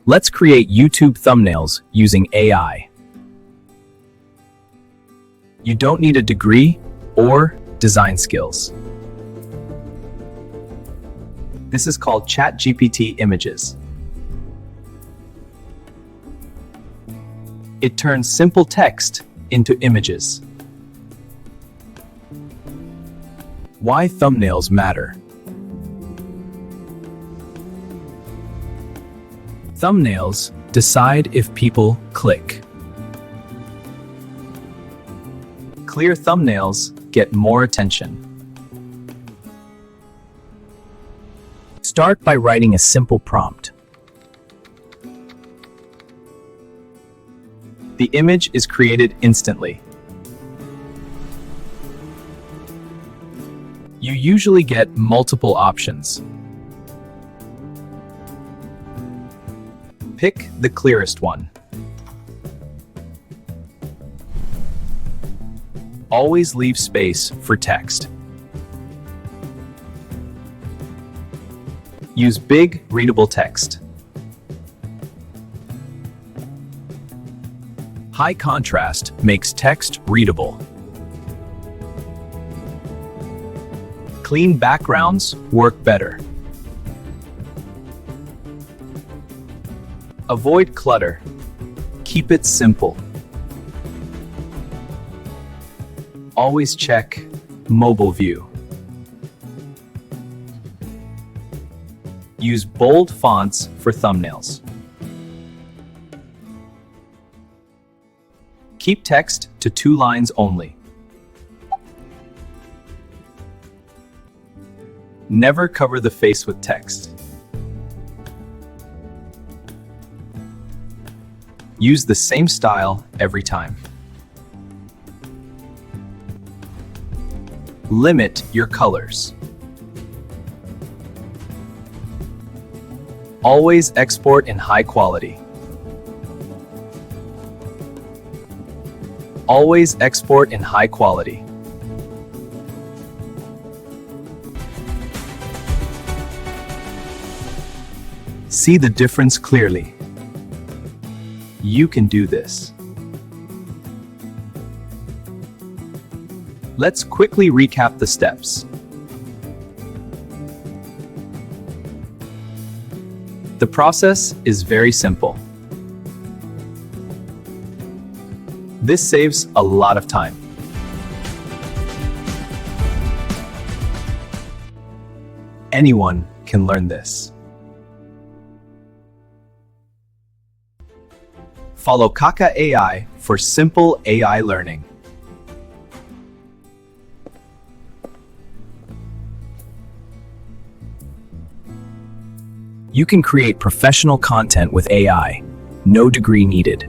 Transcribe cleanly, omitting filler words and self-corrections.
Let's create YouTube thumbnails using AI. You don't need a degree or design skills. This is called ChatGPT Images. It turns simple text into images. Why thumbnails matter. Thumbnails decide if people click. Clear thumbnails get more attention. Start by writing a simple prompt. The image is created instantly. You usually get multiple options. Pick the clearest one. Always leave space for text. Use big, readable text. High contrast makes text readable. Clean backgrounds work better. Avoid clutter. Keep it simple. Always check mobile view. Use bold fonts for thumbnails. Keep text to 2 lines only. Never cover the face with text. Use the same style every time. Limit your colors. Always export in high quality. Always export in high quality. See the difference clearly. You can do this. Let's quickly recap the steps. The process is very simple. This saves a lot of time. Anyone can learn this. Follow KAKA AI for simple AI learning. You can create professional content with AI. No degree needed.